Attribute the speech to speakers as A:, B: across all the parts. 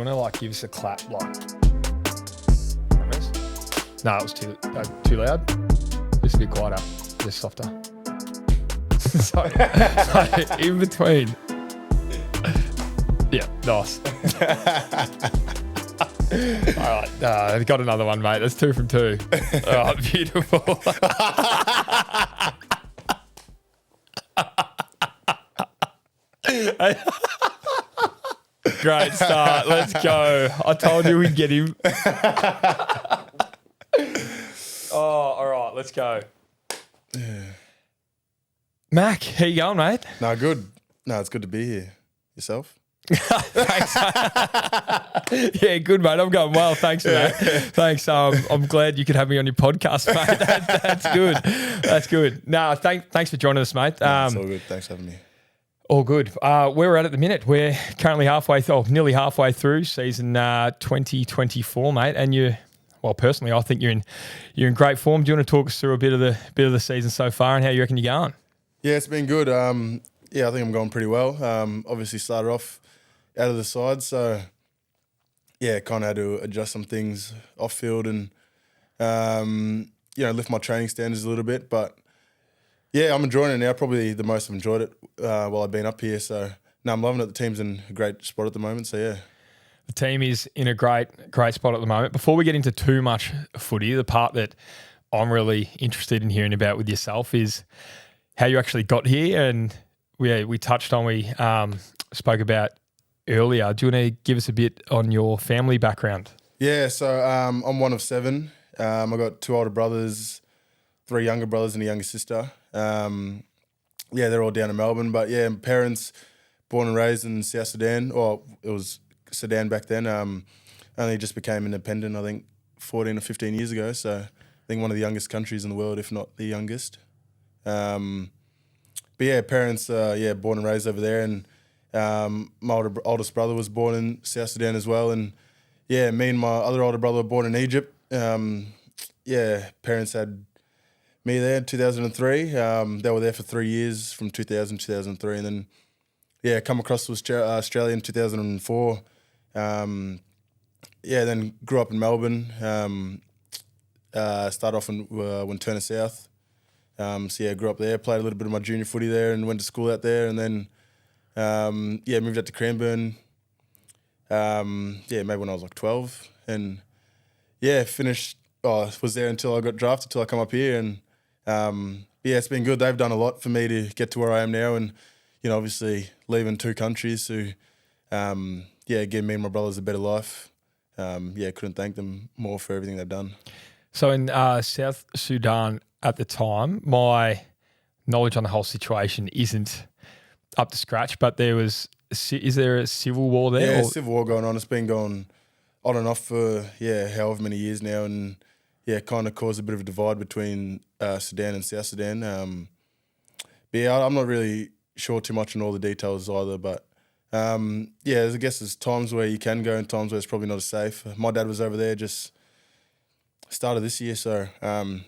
A: you want to give us a clap? No, it was too loud. Just a bit quieter, just softer. so in between. Yeah, nice. All right, I've got another one, mate. That's 2 from 2. All right, beautiful. Great start. Let's go. I told you we'd get him. All right, let's go.
B: Yeah.
A: Mac, how you going, mate?
B: No, good. No, it's good to be here. Yourself?
A: Thanks. Yeah, good, mate. I'm going well. Thanks for that. Thanks. I'm glad you could have me on your podcast, mate. That's good. That's good. No, thanks for joining us, mate.
B: No, it's all good. Thanks for having me.
A: All good. Where we're at the minute, we're currently nearly halfway through season 2024, mate. And personally, I think you're in great form. Do you want to talk us through a bit of the season so far and how you reckon you're going?
B: Yeah, it's been good. I think I'm going pretty well. Obviously started off out of the side, so yeah, kind of had to adjust some things off field and lift my training standards a little bit. But yeah, I'm enjoying it now. Probably the most I've enjoyed it while I've been up here. So no, I'm loving it. The team's in a great spot at the moment. So yeah.
A: The team is in a great spot at the moment. Before we get into too much footy, the part that I'm really interested in hearing about with yourself is how you actually got here. And we touched on, we spoke about earlier. Do you want to give us a bit on your family background?
B: Yeah, so I'm one of 7. I got 2 older brothers, 3 younger brothers and a younger sister. They're all down in Melbourne. But yeah, parents born and raised in South Sudan, or it was Sudan back then. Only just became independent, I think, 14 or 15 years ago. So I think one of the youngest countries in the world, if not the youngest. But yeah, parents, born and raised over there. And my oldest brother was born in South Sudan as well. And yeah, me and my other older brother were born in Egypt. Parents had me there in 2003. They were there for 3 years, from 2000 to 2003. And then, come across to Australia in 2004. Then grew up in Melbourne. Started off in Winturna South. Grew up there, played a little bit of my junior footy there and went to school out there. And then, moved out to Cranbourne, maybe when I was like 12. And, was there until I got drafted, till I come up here. And, it's been good. They've done a lot for me to get to where I am now. And, obviously leaving 2 countries to, give me and my brothers a better life. Couldn't thank them more for everything they've done. So
A: in South Sudan at the time, my knowledge on the whole situation isn't up to scratch, but is there a civil war there?
B: Yeah, civil war going on. It's been going on and off for, however many years now. And, kind of caused a bit of a divide between Sudan and South Sudan. I'm not really sure too much on all the details either, but I guess there's times where you can go and times where it's probably not as safe. My dad was over there just started this year, so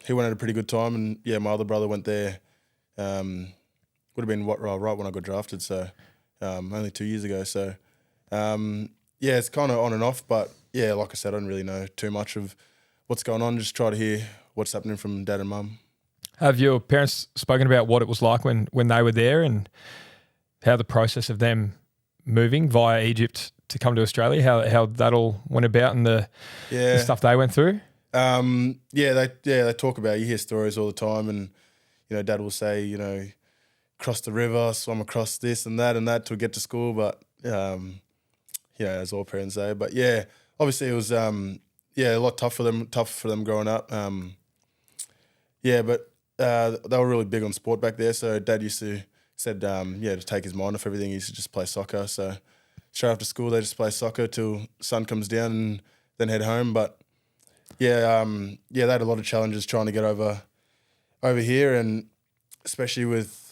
B: he went at a pretty good time. And my other brother went there, would have been right when I got drafted, so only 2 years ago. So it's kind of on and off, but like I said, I don't really know too much of what's going on. Just try to hear what's happening from dad and mum.
A: Have your parents spoken about what it was like when they were there and how the process of them moving via Egypt to come to Australia, how that all went about and the stuff they went through?
B: They talk about it. You hear stories all the time, and dad will say, cross the river, swim across this and that to get to school. But as all parents say. But obviously it was a lot tough for them growing up. But they were really big on sport back there. So dad said to take his mind off everything, he used to just play soccer. So straight after school, they just play soccer till sun comes down and then head home. But they had a lot of challenges trying to get over here, and especially with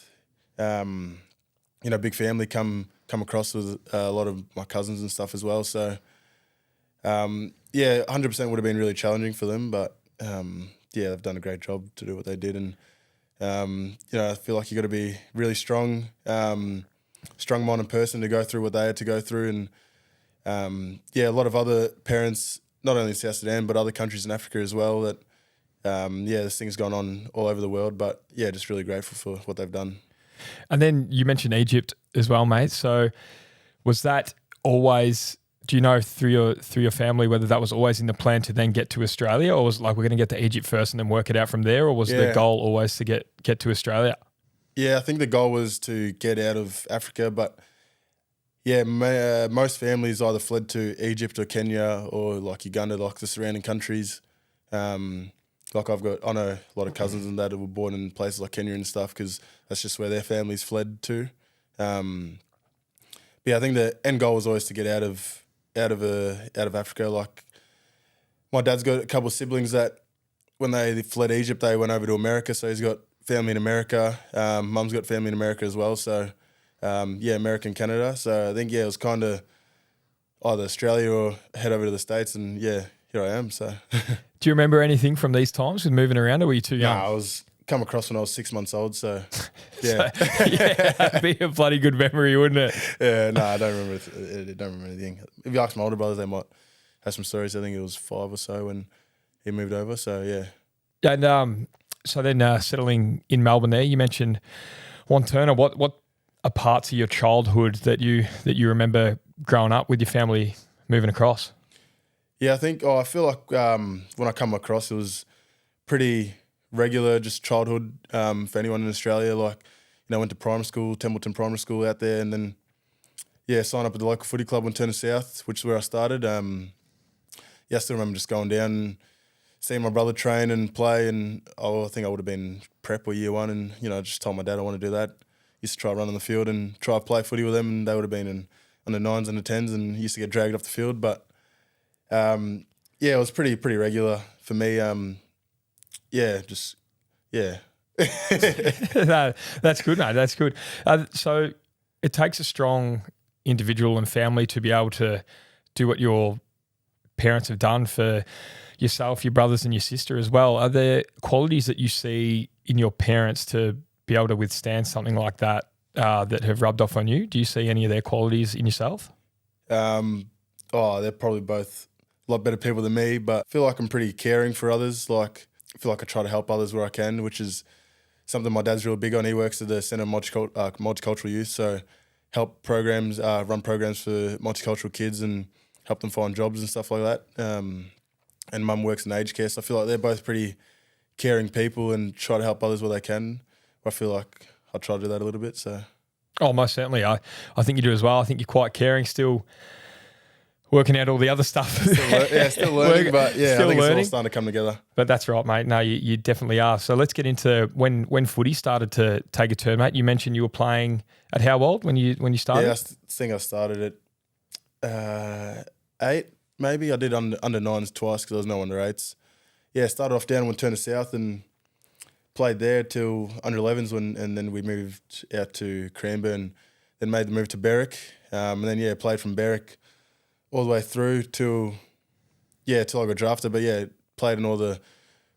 B: big family come across with a lot of my cousins and stuff as well. So 100% would have been really challenging for them, but they've done a great job to do what they did. And I feel like you got to be really strong-minded person to go through what they had to go through. Yeah, a lot of other parents, not only in South Sudan but other countries in Africa as well. That yeah, this thing's gone on all over the world. But yeah, just really grateful for what they've done.
A: And then you mentioned Egypt as well, mate. So was that always? Do you know through your family whether that was always in the plan to then get to Australia, or was it like we're going to get to Egypt first and then work it out from there, or was the goal always to get to Australia?
B: Yeah, I think the goal was to get out of Africa, but yeah, most families either fled to Egypt or Kenya or like Uganda, like the surrounding countries. Like I know a lot of cousins and that were born in places like Kenya and stuff because that's just where their families fled to. But yeah, I think the end goal was always to get out of Africa. Like my dad's got a couple of siblings that when they fled Egypt, they went over to America. So he's got family in America. Mum's got family in America as well. So yeah, America and Canada. So I think it was kind of either Australia or head over to the States. And yeah, here I am. So.
A: Do you remember anything from these times with moving around, or were you too young?
B: No, I was come across when I was 6 months old. So yeah,
A: yeah, that'd be a bloody good memory, wouldn't it?
B: Yeah, no, I don't remember anything. If you ask my older brothers, they might have some stories. I think it was 5 or so when he moved over. So yeah.
A: And so then settling in Melbourne, there you mentioned Wantirna. What are parts of your childhood that you remember growing up with your family moving across?
B: Yeah, I think. I feel like when I come across, it was pretty regular, just childhood for anyone in Australia. Like, I went to primary school, Templeton Primary School out there, and then yeah, signed up at the local footy club Wantirna South, which is where I started. Yeah, I still remember just going down and seeing my brother train and play, and I think I would have been prep or year one, and I just told my dad I want to do that. Used to try run on the field and try play footy with them, and they would have been in under 9s and 10s, and used to get dragged off the field. But yeah, it was pretty regular for me. Yeah, just yeah.
A: No, that's good, mate. That's good. So it takes a strong individual and family to be able to do what your parents have done for yourself, your brothers, and your sister as well. Are there qualities that you see in your parents to be able to withstand something like that that have rubbed off on you? Do you see any of their qualities in yourself?
B: They're probably both a lot better people than me, but I feel like I'm pretty caring for others. Like, I feel like I try to help others where I can, which is something my dad's real big on. He works at the Centre of Multicultural Youth, so help programs, run programs for multicultural kids and help them find jobs and stuff like that. And mum works in aged care, so I feel like they're both pretty caring people and try to help others where they can. I feel like I try to do that a little bit. So,
A: oh, most certainly. I think you do as well. I think you're quite caring, still working out all the other stuff.
B: Still learning, but yeah, I think it's all starting to come together.
A: But that's right, mate. No, you definitely are. So let's get into when footy started to take a turn, mate. You mentioned you were playing at how old when you started?
B: Yeah, I think I started at 8, maybe. I did under 9s twice because there was no under 8s. Yeah, started off down in Wantirna South and played there till under 11s and then we moved out to Cranbourne, then made the move to Berwick, and then played from Berwick all the way through till I got drafted. But yeah, played in all the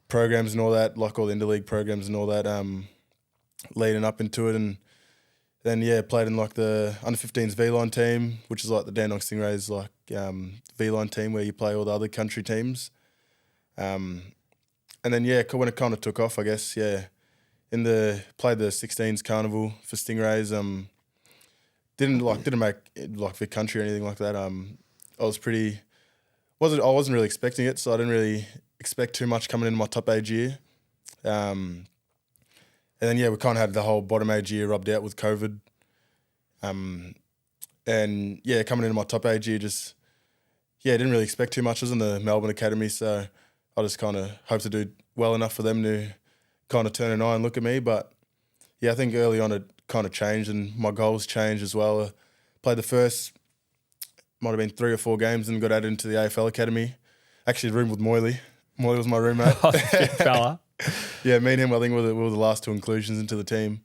B: programs and all that, like all the interleague programs and all that, leading up into it, and then played in like the under 15s V-line team, which is like the Dandenong Stingrays like V-line team where you play all the other country teams. And then when it kind of took off, I guess played the 16s carnival for Stingrays. Didn't make like Vic Country or anything like that. I wasn't really expecting it, so I didn't really expect too much coming into my top age year. And then we kind of had the whole bottom age year rubbed out with COVID. And coming into my top age year, just didn't really expect too much. I was in the Melbourne Academy, so I just kind of hoped to do well enough for them to kind of turn an eye and look at me. But I think early on it kind of changed and my goals changed as well. I played the first, might have been 3 or 4 games and got added into the AFL Academy. Actually roomed with Moyley. Moyley was my roommate.
A: Oh, good fella.
B: Yeah, me and him, I think we were the last 2 inclusions into the team.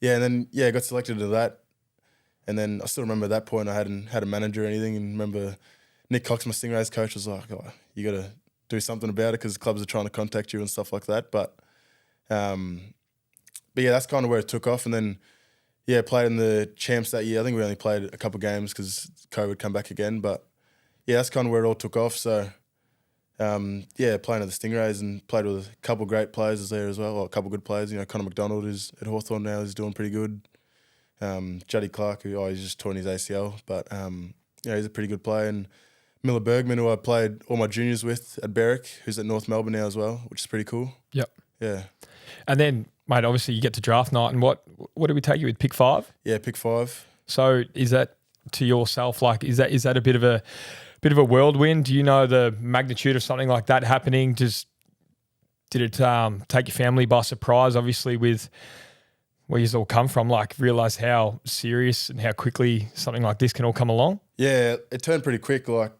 B: Yeah, and then, got selected into that. And then I still remember at that point I hadn't had a manager or anything, and remember Nick Cox, my Stingrays coach, was like, oh, you got to do something about it because clubs are trying to contact you and stuff like that. But yeah, that's kind of where it took off. And then, Yeah, played in the champs that year. I think we only played a couple of games because COVID come back again. But yeah, that's kind of where it all took off. So yeah, playing at the Stingrays and played with a couple of great players there as well. Or a couple of good players. You know, Connor McDonald is at Hawthorn now. He's doing pretty good. Juddy Clark, who he's just torn his ACL, but yeah, he's a pretty good player. And Miller Bergman, who I played all my juniors with at Berwick, who's at North Melbourne now as well, which is pretty cool.
A: Yep.
B: Yeah.
A: And then, mate, obviously you get to draft night, and what did we take you with, pick 5?
B: Yeah, pick 5.
A: So is that to yourself like is that a bit of a whirlwind? Do you know the magnitude of something like that happening? Did it take your family by surprise? Obviously, with where you all come from, like realize how serious and how quickly something like this can all come along?
B: Yeah, it turned pretty quick. Like,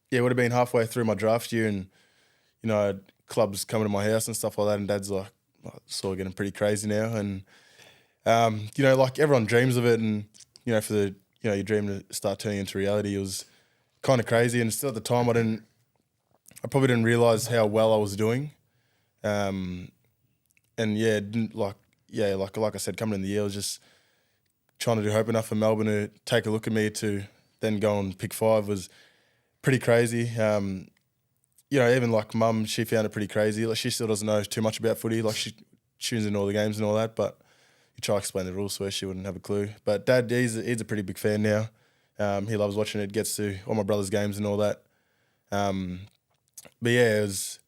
B: yeah, it would have been halfway through my draft year, and you know, I had clubs coming to my house and stuff like that, and Dad's like, sort of getting pretty crazy now, and you know, like everyone dreams of it, and you know, for the your dream to start turning into reality, it was kind of crazy. And still at the time, I probably didn't realize how well I was doing, and yeah, didn't like I said, coming in the year, I was just trying to do hope enough for Melbourne to take a look at me to then go and pick 5 was pretty crazy. You know, even like Mum, she found it pretty crazy. Like, she still doesn't know too much about footy. Like, she tunes in all the games and all that, but you try to explain the rules to her, she wouldn't have a clue. But Dad, he's a pretty big fan now. He loves watching it, gets to all my brother's games and all that. But yeah, it was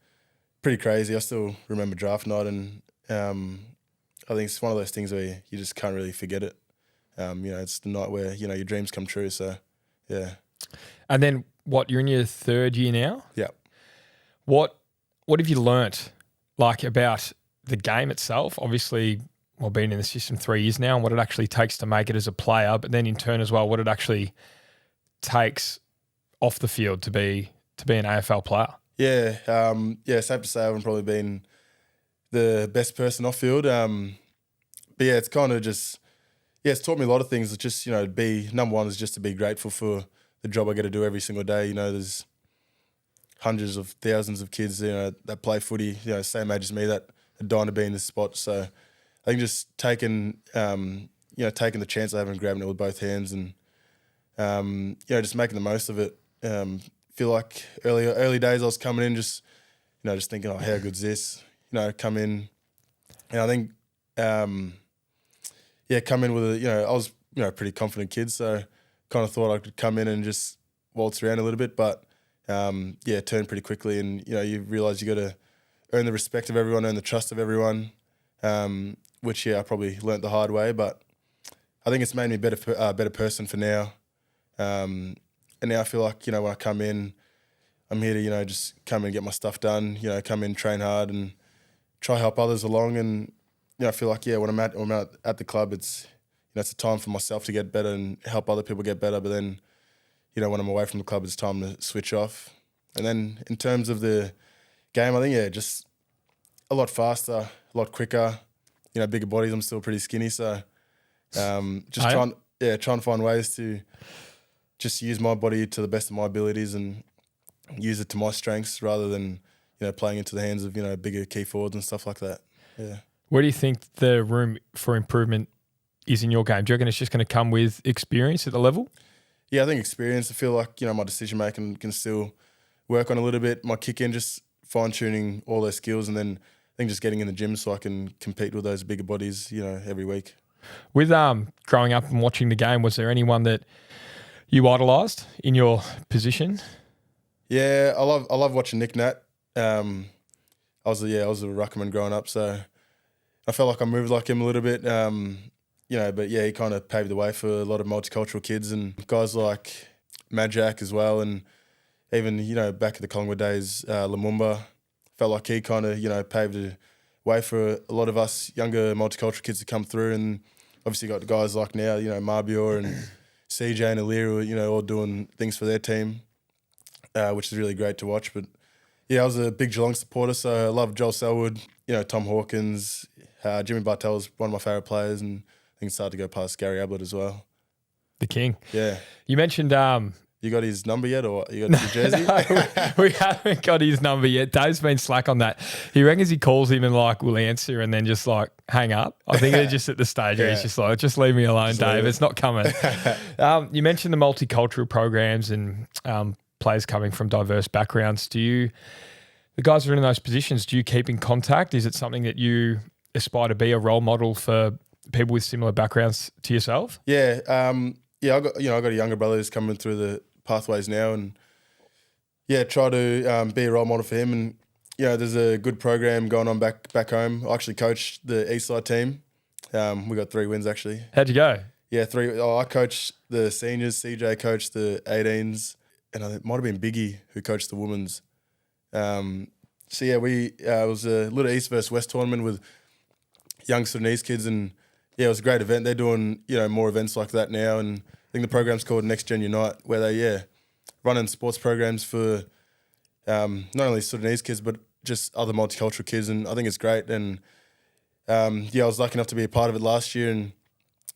B: pretty crazy. I still remember draft night, and I think it's one of those things where you just can't really forget it. You know, it's the night where, you know, your dreams come true. So, yeah.
A: And then you're in your 3rd year now?
B: Yeah.
A: What have you learnt, like, about the game itself? Obviously, well, been in the system 3 years now, and what it actually takes to make it as a player, but then in turn as well, what it actually takes off the field to be an AFL player.
B: Yeah, yeah. Safe to say, I haven't probably been the best person off field. But yeah, it's kind of just it's taught me a lot of things. It's just, you know, number one is just to be grateful for the job I get to do every single day. You know, there's hundreds of thousands of kids, you know, that play footy, you know, same age as me, that are dying to be in this spot. So I think just taking the chance I have and grabbing it with both hands, and you know, just making the most of it. Feel like early days I was coming in just thinking, oh, how good's this? You know, come in, and I think come in with I was a pretty confident kid, so kind of thought I could come in and just waltz around a little bit, but it turned pretty quickly, and you know, you realise you got to earn the respect of everyone, earn the trust of everyone, which I probably learnt the hard way, but I think it's made me a better person for now. And now I feel like, you know, when I come in, I'm here to, you know, just come and get my stuff done, you know, come in, train hard and try to help others along. And, you know, I feel like, when I'm at the club, it's, you know, it's a time for myself to get better and help other people get better. But then, you know, when I'm away from the club, it's time to switch off. And then in terms of the game, I think, just a lot faster, a lot quicker, you know, bigger bodies. I'm still pretty skinny. So just trying to find ways to just use my body to the best of my abilities and use it to my strengths rather than, you know, playing into the hands of, you know, bigger key forwards and stuff like that. Yeah.
A: Where do you think the room for improvement is in your game? Do you reckon it's just going to come with experience at the level?
B: Yeah, I think experience. I feel like, you know, my decision making can still work on a little bit. My kick in, just fine tuning all those skills, and then I think just getting in the gym so I can compete with those bigger bodies, you know, every week.
A: With growing up and watching the game, was there anyone that you idolised in your position?
B: Yeah, I love watching Nick Nat. I was a ruckman growing up, so I felt like I moved like him a little bit. You know, but yeah, he kind of paved the way for a lot of multicultural kids and guys like Majak as well, and even, you know, back in the Collingwood days, Lumumba. Felt like he kind of, you know, paved the way for a lot of us younger multicultural kids to come through, and obviously got guys like now, you know, Marbior and CJ and Aliru, you know, all doing things for their team, which is really great to watch. But yeah, I was a big Geelong supporter, so I love Joel Selwood, you know, Tom Hawkins, Jimmy Bartell's one of my favourite players, and I think it's hard to go past Gary Ablett as well.
A: The king.
B: Yeah.
A: You mentioned
B: You got his number yet, or you got his jersey?
A: No, we haven't got his number yet. Dave's been slack on that. He reckons he calls him and like will answer and then just like hang up. I think they're just at the stage where he's just like, just leave me alone, Dave. It's not coming. You mentioned the multicultural programs and players coming from diverse backgrounds. The guys who are in those positions, do you keep in contact? Is it something that you aspire to be a role model for people with similar backgrounds to yourself?
B: Yeah. I got a younger brother who's coming through the pathways now, and try to be a role model for him. And there's a good program going on back home. I actually coached the Eastside team. We got 3 wins actually.
A: How'd you go?
B: Yeah, 3. I coached the seniors. CJ coached the 18s, and it might have been Biggie who coached the women's. It was a little East versus West tournament with young Sudanese kids, and it was a great event. They're doing more events like that now, and I think the program's called Next Gen Unite, where they running sports programs for not only Sudanese kids but just other multicultural kids, and I think it's great. And I was lucky enough to be a part of it last year, and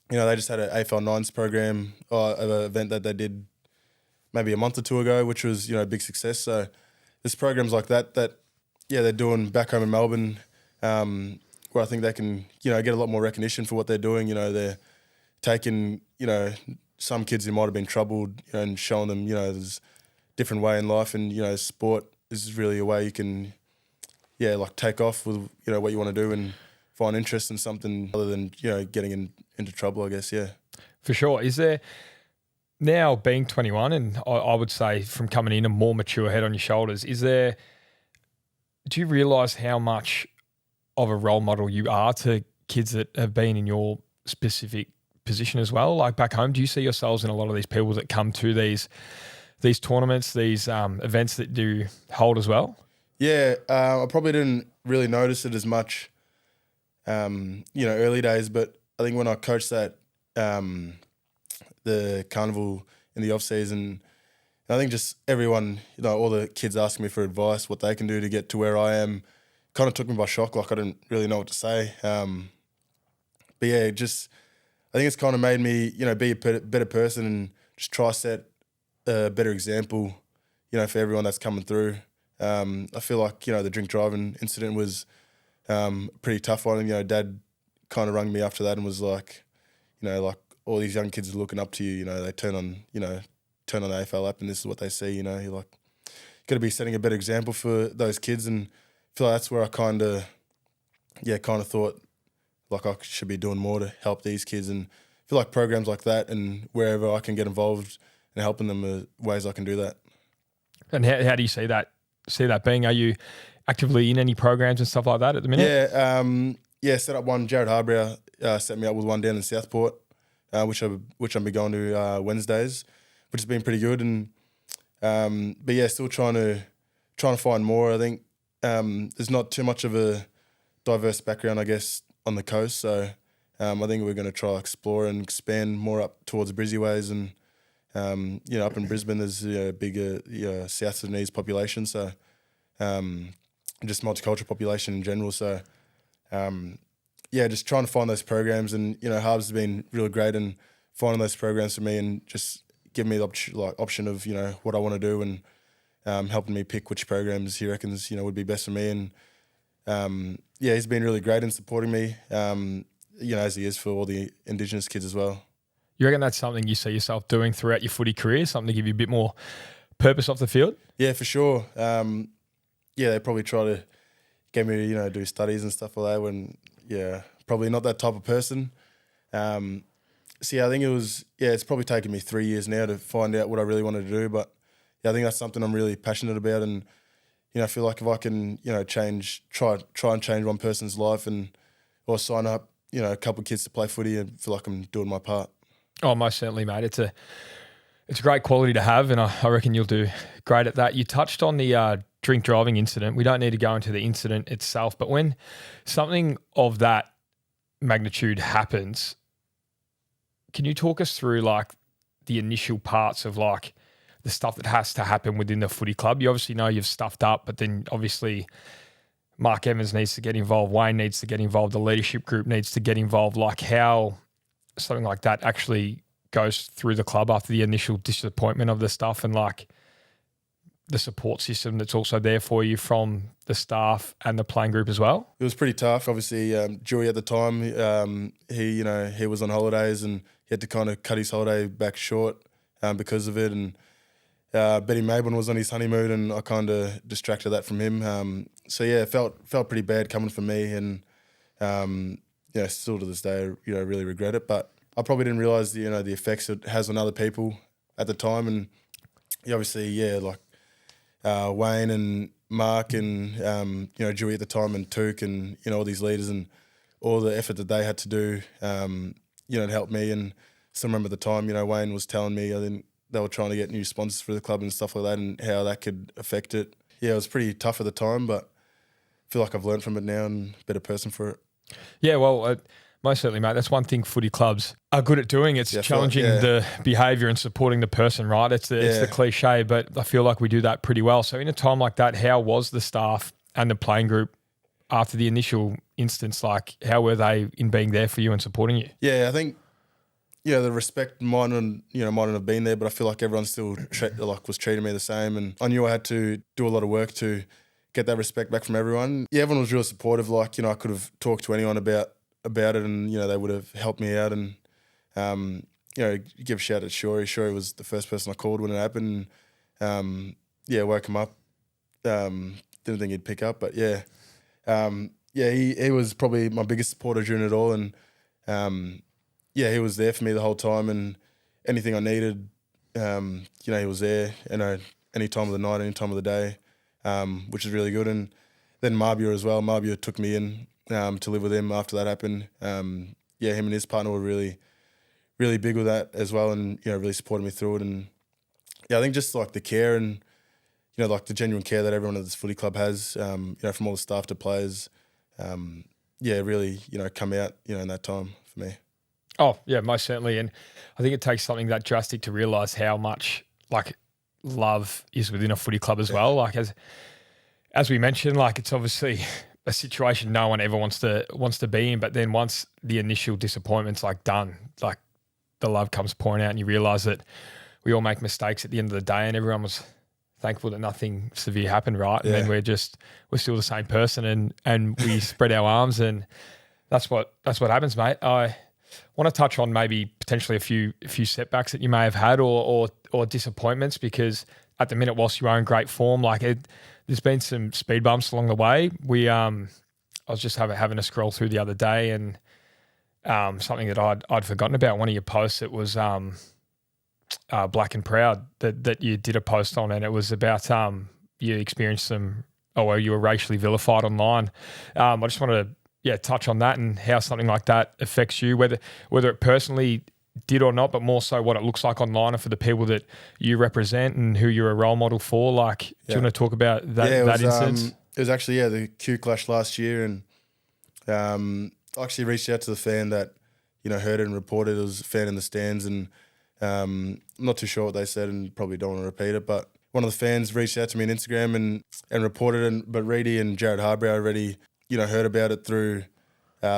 B: they just had an AFL Nines program of an event that they did maybe a month or 2 ago, which was a big success. So there's programs like that they're doing back home in Melbourne, where I think they can get a lot more recognition for what they're doing. They're taking some kids who might have been troubled and showing them there's a different way in life, and sport is really a way you can take off with what you want to do and find interest in something other than getting into trouble, I guess.
A: For sure. Is there, now being 21, and I would say from coming in a more mature head on your shoulders, do you realise how much of a role model you are to kids that have been in your specific position as well? Like back home, do you see yourselves in a lot of these people that come to these tournaments, these events that do hold as well?
B: Yeah, I probably didn't really notice it as much, early days, but I think when I coached that, the carnival in the off season, I think just everyone, all the kids asking me for advice, what they can do to get to where I am, kind of took me by shock. Like I didn't really know what to say. But yeah, I think it's kind of made me, be a better person and just try to set a better example, for everyone that's coming through. I feel like, the drink driving incident was a pretty tough one. And, Dad kind of rung me after that and was like, like all these young kids are looking up to you. They turn on the AFL app and this is what they see. You're like, got to be setting a better example for those kids, and I feel like that's where I kind of thought like I should be doing more to help these kids, and I feel like programs like that and wherever I can get involved and helping them are ways I can do that.
A: And how do you see that being? Are you actively in any programs and stuff like that at the minute?
B: Yeah, set up one. Jared Harbrow set me up with one down in Southport, which I'll be going to Wednesdays, which has been pretty good. And but yeah, still trying to find more. I think there's not too much of a diverse background, I guess, on the coast. So I think we're going to try to explore and expand more up towards Brizzy ways. And up in Brisbane, there's a bigger South Sudanese population. So just multicultural population in general. So just trying to find those programs. And Harbs has been really great in finding those programs for me and just giving me the option of what I want to do, and helping me pick which programs he reckons would be best for me. And he's been really great in supporting me, as he is for all the Indigenous kids as well.
A: You reckon that's something you see yourself doing throughout your footy career, something to give you a bit more purpose off the field? Yeah,
B: for sure. They probably try to get me to do studies and stuff like that when, probably not that type of person. I think it's probably taken me 3 years now to find out what I really wanted to do. But I think that's something I'm really passionate about. And, I feel like if I can, try and change one person's life or sign up, a couple of kids to play footy, and feel like I'm doing my part.
A: Oh, most certainly, mate. It's a great quality to have, and I reckon you'll do great at that. You touched on the drink driving incident. We don't need to go into the incident itself, but when something of that magnitude happens, can you talk us through like the initial parts of like the stuff that has to happen within the footy club? You obviously know you've stuffed up, but then obviously Mark Evans needs to get involved, Wayne needs to get involved, the leadership group needs to get involved. Like how something like that actually goes through the club after the initial disappointment of the stuff, and like the support system that's also there for you from the staff and the playing group as well?
B: It was pretty tough. Obviously, Dewey at the time, he was on holidays and he had to kind of cut his holiday back short because of it. And Betty Maybin was on his honeymoon, and I kind of distracted that from him. So yeah, it felt pretty bad coming from me, and still to this day, really regret it. But I probably didn't realise the effects it has on other people at the time, and obviously, like Wayne and Mark and Dewey at the time, and Took, and all these leaders and all the effort that they had to do, to help me. And still remember at the time, Wayne was telling me, I think they were trying to get new sponsors for the club and stuff like that, and how that could affect it. Yeah, it was pretty tough at the time, but I feel like I've learned from it now and a better person for it.
A: Yeah, well, most certainly, mate. That's one thing footy clubs are good at doing. It's challenging the behaviour and supporting the person, right? It's the cliche, but I feel like we do that pretty well. So in a time like that, how was the staff and the playing group after the initial instance? Like, how were they in being there for you and supporting you?
B: Yeah, I think the respect mightn't have been there, but I feel like everyone still was treating me the same, and I knew I had to do a lot of work to get that respect back from everyone. Yeah, everyone was real supportive. Like, I could have talked to anyone about it, and they would have helped me out. And give a shout out to Shorey. Shorey was the first person I called when it happened. Woke him up. Didn't think he'd pick up, but he was probably my biggest supporter during it all, and he was there for me the whole time, and anything I needed, he was there, any time of the night, any time of the day, which is really good. And then Marbia as well. Marbia took me in to live with him after that happened. Him and his partner were really, really big with that as well, and really supported me through it. And I think just like the care and like the genuine care that everyone at this footy club has, from all the staff to players, really come out in that time for me.
A: Oh yeah, most certainly. And I think it takes something that drastic to realise how much like love is within a footy club as well. Like as we mentioned, like it's obviously a situation no one ever wants to be in, but then once the initial disappointment's like done, like the love comes pouring out, and you realise that we all make mistakes at the end of the day, and everyone was thankful that nothing severe happened, right? And then we're still the same person, and we spread our arms, and that's what happens, mate. I want to touch on maybe potentially a few setbacks that you may have had or disappointments, because at the minute, whilst you are in great form, there's been some speed bumps along the way. I was just having a scroll through the other day, and something that I'd forgotten about, one of your posts. It was Black and Proud that you did a post on, and it was about you experienced you were racially vilified online. I just wanted to touch on that and how something like that affects you, whether it personally did or not, but more so what it looks like online and for the people that you represent and who you're a role model for. Like, do you want to talk about that instance?
B: It was actually the Q Clash last year, and I actually reached out to the fan that heard it and reported. It was a fan in the stands, and I'm not too sure what they said, and probably don't want to repeat it, but one of the fans reached out to me on Instagram and reported it, but Reedy and Jared Harbrow already heard about it through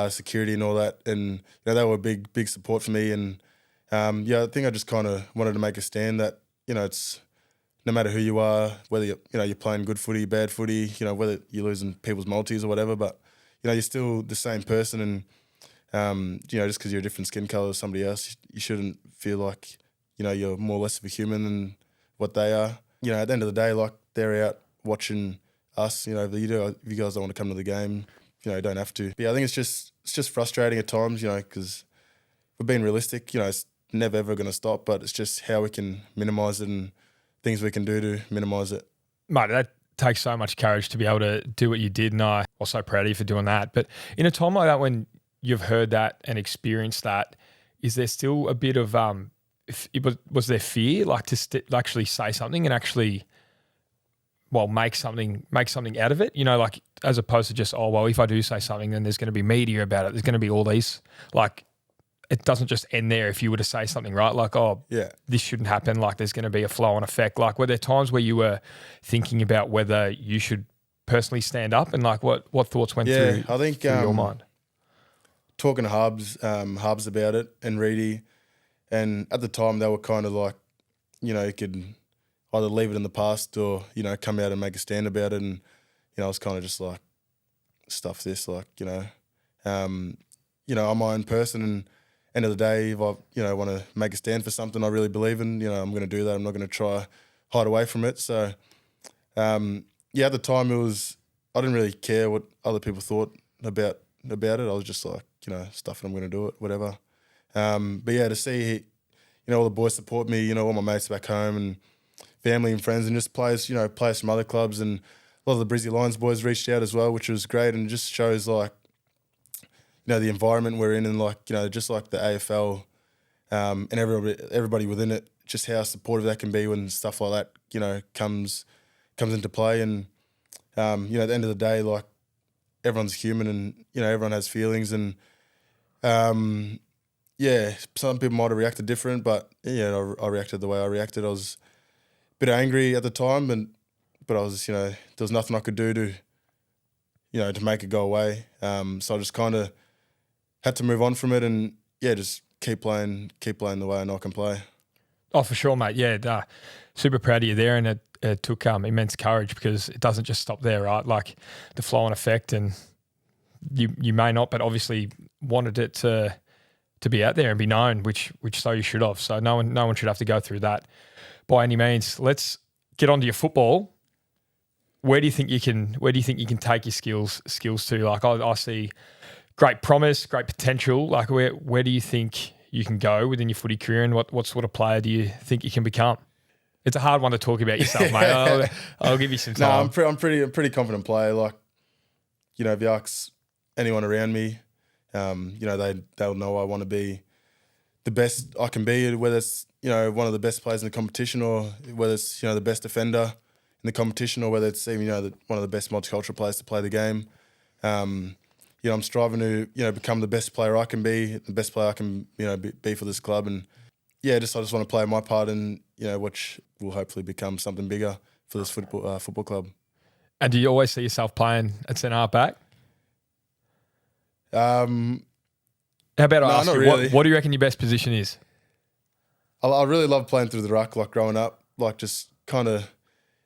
B: security and all that, and they were big support for me. And I think I just kind of wanted to make a stand that it's no matter who you are, whether you're playing good footy, bad footy, whether you're losing people's multis or whatever, but you're still the same person. And just because you're a different skin color as somebody else, you shouldn't feel like you're more or less of a human than what they are. At the end of the day, like, they're out watching us. If you guys don't want to come to the game, you don't have to. But I think it's just frustrating at times, because we're being realistic. It's never ever going to stop, but it's just how we can minimise it and things we can do to minimise it.
A: Mate, that takes so much courage to be able to do what you did, and I'm also proud of you for doing that. But in a time like that, when you've heard that and experienced that, is there still a bit of was there fear, like to actually say something and actually, make something out of it? Like, as opposed to just, if I do say something, then there's going to be media about it. There's going to be all these, like, it doesn't just end there if you were to say something, right? Like, this shouldn't happen. Like, there's going to be a flow-on effect. Like, were there times where you were thinking about whether you should personally stand up, and like what thoughts went through,
B: I think,
A: through your mind?
B: Talking to Hubs about it, and Reedy, And at the time, they were kind of like, you could either leave it in the past or, come out and make a stand about it. And, I was kind of just like, stuff this, like, I'm my own person. And end of the day, if I, want to make a stand for something I really believe in, I'm going to do that. I'm not going to try hide away from it. So, at the time I didn't really care what other people thought about it. I was just like, stuff it, I'm going to do it, whatever. But yeah, to see, all the boys support me, all my mates back home and family and friends and just players from other clubs, and a lot of the Brizzy Lions boys reached out as well, which was great, and it just shows like, the environment we're in, and like, just like the AFL and everybody within it, just how supportive that can be when stuff like that, comes into play. And, at the end of the day, like, everyone's human and, everyone has feelings. And, some people might have reacted different, but, I reacted the way I reacted. I was a bit angry at the time, but I was, there was nothing I could do to make it go away. So I just kind of had to move on from it and, just keep playing the way I know I can play.
A: Oh, for sure, mate. Yeah, super proud of you there, and it took immense courage, because it doesn't just stop there, right? Like the flow-on effect, and you may not, but obviously wanted it to be out there and be known, which so you should have. So no one should have to go through that by any means. Let's get onto your football. Where do you think you can take your skills to? Like I see great promise, great potential. Like where do you think you can go within your footy career, and what sort of player do you think you can become? It's a hard one to talk about yourself, mate. I'll give you some time.
B: No, I'm a pretty confident player. Like, if you ask anyone around me, they'll know I want to be the best I can be, whether it's, one of the best players in the competition, or whether it's, the best defender in the competition, or whether it's even, one of the best multicultural players to play the game. I'm striving to, become the best player I can be, the best player I can, be for this club. And I just want to play my part in, which will hopefully become something bigger for this football club.
A: And do you always see yourself playing at centre half back?
B: How
A: about I ask
B: not
A: you,
B: really.
A: What do you reckon your best position is?
B: I really love playing through the ruck, like growing up, like just kind of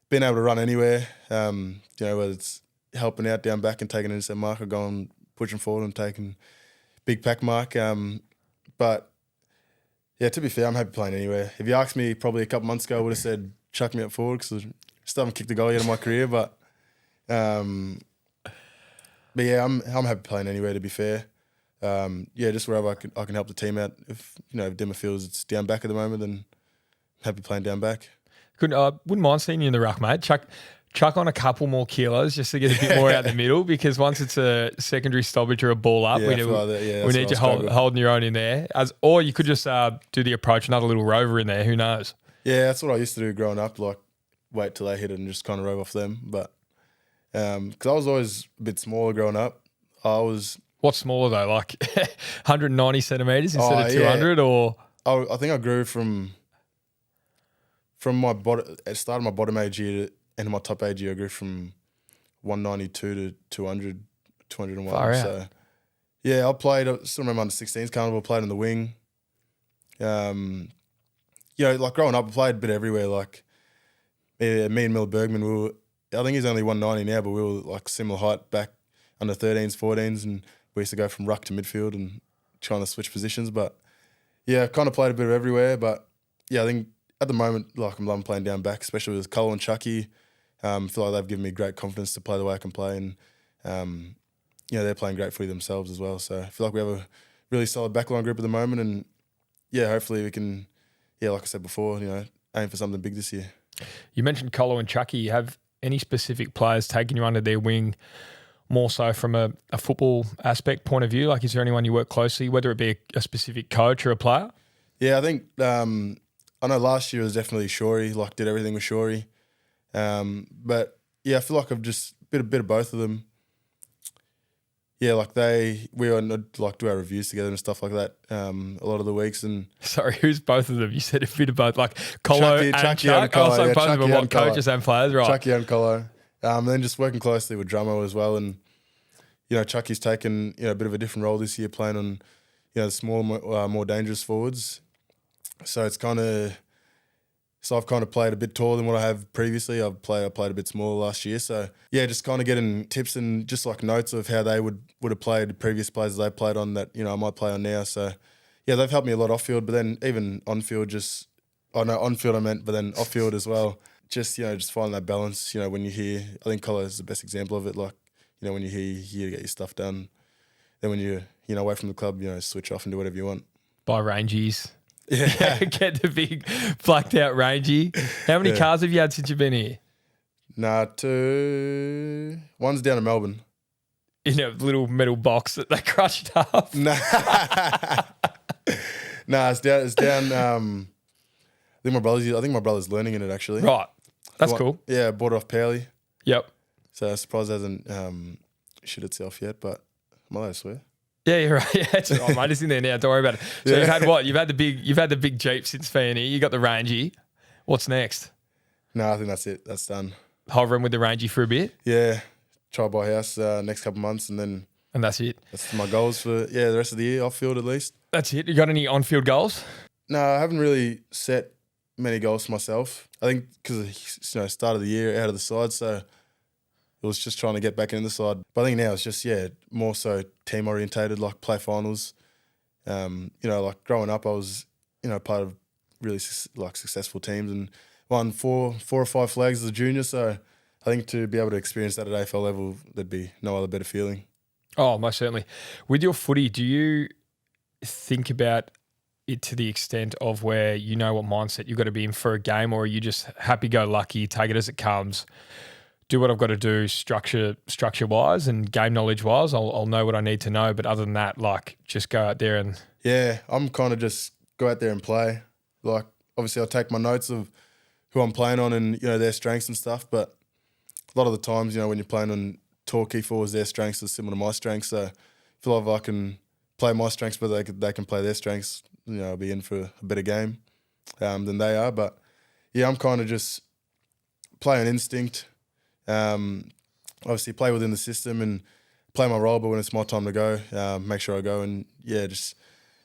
B: being able to run anywhere. Whether it's helping out down back and taking an intercept mark, or going pushing forward and taking big pack mark. But yeah, to be fair, I'm happy playing anywhere. If you asked me probably a couple months ago, I would have said chuck me up forward, because I still haven't kicked a goal yet in my career. But yeah, I'm happy playing anywhere, to be fair. Just wherever I can help the team out. If Dimmer feels it's down back at the moment, then happy playing down back.
A: Wouldn't mind seeing you in the ruck, mate. Chuck on a couple more kilos just to get a bit more out the middle, because once it's a secondary stoppage or a ball up, we need you holding your own in there. Or you could just do the approach, another little rover in there. Who knows?
B: Yeah, that's what I used to do growing up. Like wait till they hit it and just kind of rove off them. But because I was always a bit smaller growing up,
A: What's smaller though? Like 190 centimeters instead of 200, or
B: I think I grew from my bottom, at the start of my bottom age year to end of my top age year, I grew from 192 to 200, 201.
A: Far out.
B: So yeah, I still remember under 16s carnival, played in the wing. Like growing up, I played a bit everywhere. Like me and Miller Bergman, I think he's only 190 now, but we were like similar height back under 13s, 14s, and we used to go from ruck to midfield and trying to switch positions. But yeah, kind of played a bit of everywhere. But yeah, I think at the moment, like I'm loving playing down back, especially with Cole and Chucky. I feel like they've given me great confidence to play the way I can play, and they're playing great footy themselves as well. So I feel like we have a really solid backline group at the moment, and yeah, hopefully we can, like I said before, aim for something big this year.
A: You mentioned Colo and Chucky. You have any specific players taking you under their wing, more so from a football aspect point of view? Like, is there anyone you work closely, whether it be a specific coach or a player?
B: Yeah, I think I know last year was definitely Shorey. Like, did everything with Shorey. But yeah, I feel like I've just a bit of both of them. Yeah, like we like do our reviews together and stuff like that. A lot of the weeks. And
A: sorry, who's both of them? You said a bit of both, like Colo and Chuck.
B: And Colo,
A: also,
B: yeah,
A: both
B: Chucky
A: of them want coaches and players, right?
B: Chucky and Colo. And then just working closely with Drummo as well. And Chucky's taken a bit of a different role this year, playing on the smaller, more dangerous forwards. So it's kind of so I've kind of played a bit taller than what I have previously. I played a bit smaller last year. So yeah, just kind of getting tips and just like notes of how they would have played previous plays they played on that I might play on now. So yeah, they've helped me a lot off field, but then even on field, on field I meant, but then off field as well. Just just finding that balance. When you hear, I think Colo is the best example of it. Like when you hear to get your stuff done, then when you're away from the club, switch off and do whatever you want.
A: Buy rangies.
B: Yeah.
A: Get the big blacked out rangy. How many cars have you had since you've been here?
B: Nah, two. One's down in Melbourne.
A: In a little metal box that they crushed up.
B: Nah, it's down. I think my brother's learning in it actually.
A: Right, that's cool.
B: Yeah, I bought it off Powley.
A: Yep.
B: So I'm surprised it hasn't shit itself yet, but I'm allowed to swear.
A: Yeah, you're right. Yeah, it's mate, it's in there now. Don't worry about it. So you've had what? You've had the big Jeep since being here. You got the Rangy. What's next?
B: No, I think that's it. That's done.
A: Hovering with the Rangy for a bit.
B: Yeah, try buy a house next couple of months, and
A: that's it.
B: That's my goals for the rest of the year off field at least.
A: That's it. You got any on field goals?
B: No, I haven't really set many goals for myself. I think because start of the year out of the side, so it was just trying to get back into the side. But I think now it's just more so team orientated, like play finals. Like growing up, I was part of really successful teams and won four or five flags as a junior. So I think to be able to experience that at AFL level, there'd be no other better feeling.
A: Oh, most certainly. With your footy, do you think about it to the extent of where what mindset you've got to be in for a game, or are you just happy-go-lucky, take it as it comes, do what I've got to do structure-wise and game knowledge-wise? I'll know what I need to know, but other than that, just go out there and...
B: Yeah, I'm kind of just go out there and play. Like, obviously I'll take my notes of who I'm playing on and, their strengths and stuff, but a lot of the times, when you're playing on key forwards, their strengths are similar to my strengths, so I feel like if I can play my strengths, but they can play their strengths, I'll be in for a better game than they are. But yeah, I'm kind of just play on instinct. Obviously play within the system and play my role, but when it's my time to go, make sure I go and just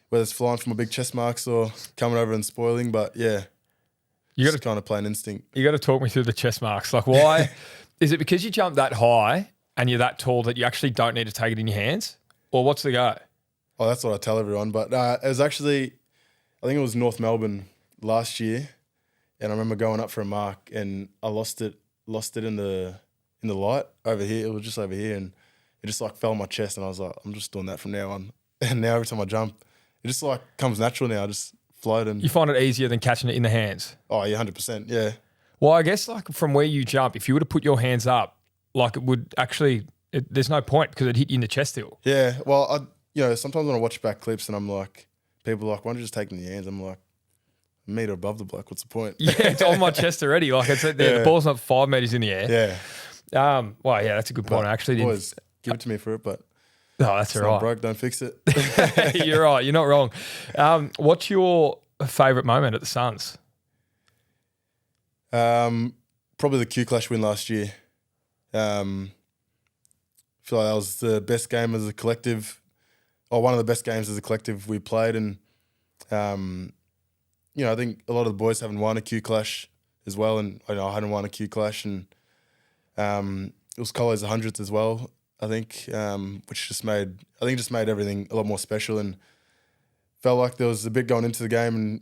B: whether it's flying for my big chest marks or coming over and spoiling, but you got to kind of play an instinct.
A: You got to talk me through the chest marks. Like, why is it because you jump that high and you're that tall that you actually don't need to take it in your hands, or what's the go?
B: Oh, that's what I tell everyone. But it was actually, I think it was North Melbourne last year, and I remember going up for a mark and I lost it in the light over here. It was just over here, and it just fell on my chest, and I was like, I'm just doing that from now on. And now every time I jump, it just comes natural now. I just float and
A: you find it easier than catching it in the hands.
B: Oh yeah, 100%. Yeah.
A: Well, I guess from where you jump, if you were to put your hands up, it would actually. There's no point because it'd hit you in the chest still.
B: Yeah. Well, sometimes when I watch back clips and I'm like, people are like, why don't you just take it in your hands? I'm like, a metre above the bloke, what's the point?
A: Yeah, it's on my chest already. It's there. Yeah. The ball's not 5 metres in the air.
B: Yeah.
A: Well, yeah, that's a good point. I actually didn't.
B: Boys, give it to me for it, but
A: that's all right.
B: Not broke, don't fix it.
A: You're right. You're not wrong. What's your favourite moment at the Suns?
B: Probably the Q Clash win last year. I feel like that was the best game as a collective, or one of the best games as a collective we played. And, I think a lot of the boys haven't won a Q Clash as well. And I hadn't won a Q Clash. And it was Colo's 100th as well, I think, which just made everything a lot more special. And felt like there was a bit going into the game and,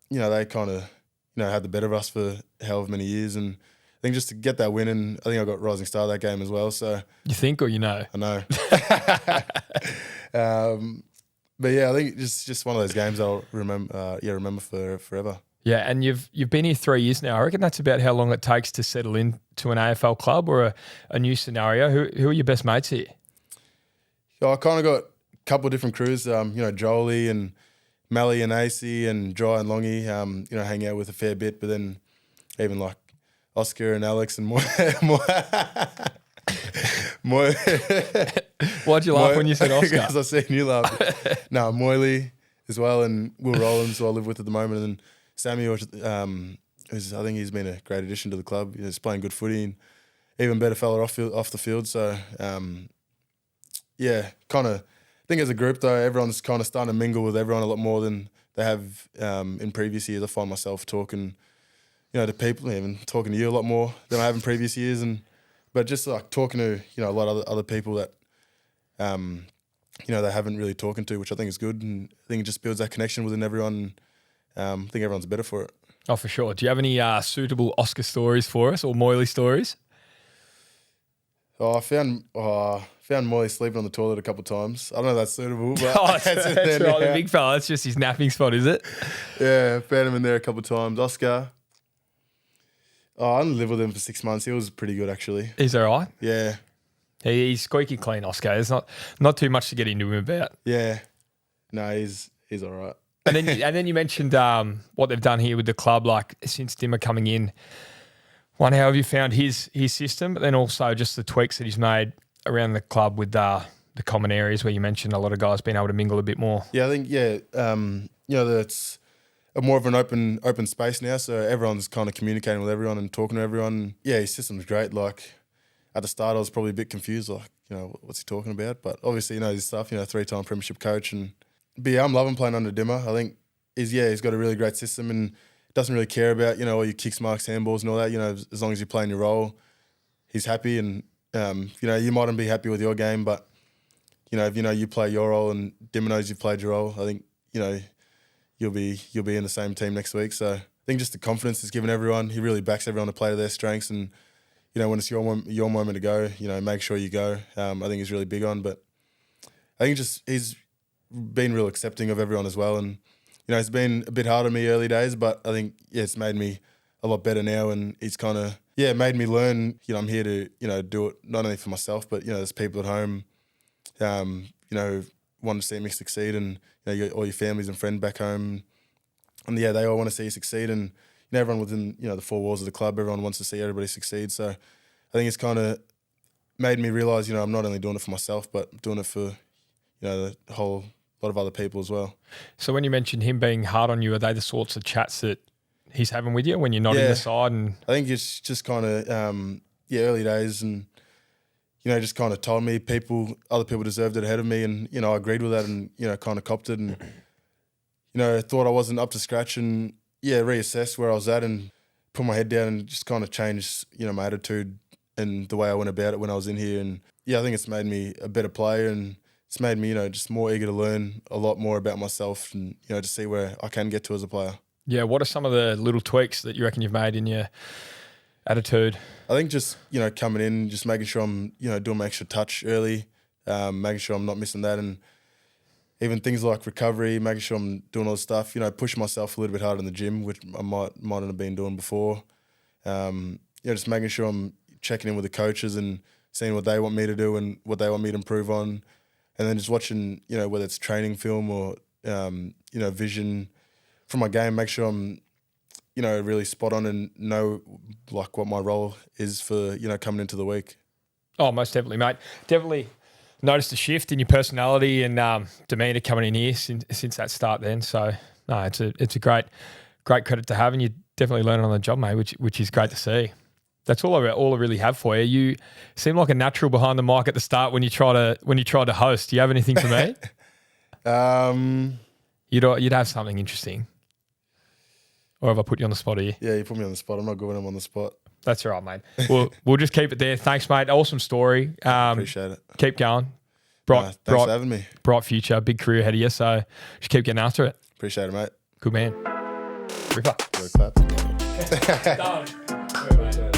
B: they kind of, had the better of us for however many years. And I think just to get that win, and I think I got Rising Star that game as well. So
A: you think, or
B: I know. But yeah, I think it's just one of those games I'll remember for forever.
A: Yeah, and you've been here 3 years now. I reckon that's about how long it takes to settle into an AFL club or a new scenario. Who are your best mates here?
B: I kind of got a couple of different crews. Jolie and Mally and AC and Dry and Longy. Hang out with a fair bit, but then even like Oscar and Alex and more.
A: Why'd you laugh when you said Oscar?
B: Because I seen you laugh. No, Moyley as well, and Will Rollins, who I live with at the moment, and Sammy, who's I think he's been a great addition to the club. He's playing good footy and even better fella off the field. So, kind of. I think as a group though, everyone's kind of starting to mingle with everyone a lot more than they have in previous years. I find myself talking, to people, even talking to you a lot more than I have in previous years, but just like talking to a lot of other people that they haven't really talking to, which I think is good, and I think it just builds that connection within everyone. I think everyone's better for it.
A: Oh, for sure. Do you have any suitable Oscar stories for us or Moyley stories?
B: Oh, I found Moyley sleeping on the toilet a couple of times. I don't know if that's suitable, but
A: that's right, the big fella. That's just his napping spot, is it?
B: Yeah, found him in there a couple of times. Oscar. Oh, I only lived with him for 6 months. He was pretty good, actually.
A: He's all right.
B: Yeah.
A: He's squeaky clean, Oscar. There's not too much to get into him about.
B: Yeah. No, he's all right.
A: And then you mentioned what they've done here with the club, like since Dimmer coming in. One, how have you found his system, but then also just the tweaks that he's made around the club with the common areas where you mentioned a lot of guys being able to mingle a bit more?
B: Yeah, I think that's a more of an open space now, so everyone's kind of communicating with everyone and talking to everyone. Yeah, his system's great. Like at the start, I was probably a bit confused, like what's he talking about? But obviously, his stuff. 3-time premiership coach, but yeah, I'm loving playing under Dimmer. I think he's got a really great system and doesn't really care about all your kicks, marks, handballs, and all that. As long as you're playing your role, he's happy. And you mightn't be happy with your game, but if you play your role and Dimmer knows you've played your role, I think you'll be in the same team next week. So I think just the confidence he's given everyone. He really backs everyone to play to their strengths, and when it's your moment to go, make sure you go. I think he's really big on, but I think he's been real accepting of everyone as well, and it's been a bit hard on me early days, but I think it's made me a lot better now, and it's kind of made me learn. I'm here to do it not only for myself, but there's people at home, want to see me succeed, and all your families and friends back home, and they all want to see you succeed, and everyone within the four walls of the club, everyone wants to see everybody succeed. So I think it's kind of made me realise I'm not only doing it for myself, but doing it for the whole lot of other people as well.
A: So when you mentioned him being hard on you, are they the sorts of chats that he's having with you when you're not in the side? And
B: I think it's just kind of early days, and just kind of told me other people deserved it ahead of me, and I agreed with that, and kind of copped it, and thought I wasn't up to scratch, and reassessed where I was at and put my head down and just kind of changed my attitude and the way I went about it when I was in here. And I think it's made me a better player, and it's made me, just more eager to learn a lot more about myself and, to see where I can get to as a player. Yeah.
A: What are some of the little tweaks that you reckon you've made in your attitude?
B: I think just, coming in, just making sure I'm, doing my extra touch early, making sure I'm not missing that. And even things like recovery, making sure I'm doing all this stuff, pushing myself a little bit harder in the gym, which I mightn't have been doing before. Just making sure I'm checking in with the coaches and seeing what they want me to do and what they want me to improve on. And then just watching, whether it's training film or, vision from my game, make sure I'm, really spot on and know like what my role is for, coming into the week.
A: Oh, most definitely, mate. Definitely noticed a shift in your personality and demeanour coming in here since that start then. So, no, it's a great credit to have, and you're definitely learning on the job, mate, which is great to see. That's all I really have for you. You seem like a natural behind the mic at the start when you try to host. Do you have anything for me? You'd have something interesting. Or have I put you on the spot here?
B: Yeah, you put me on the spot. I'm not good when I'm on the spot.
A: That's all right, mate. We'll just keep it there. Thanks, mate. Awesome story.
B: Appreciate it.
A: Keep going.
B: Thanks for having me.
A: Bright future, big career ahead of you. So just keep getting after it.
B: Appreciate it, mate.
A: Good man. Ripper.
B: Good clap.
A: Done. Good, mate.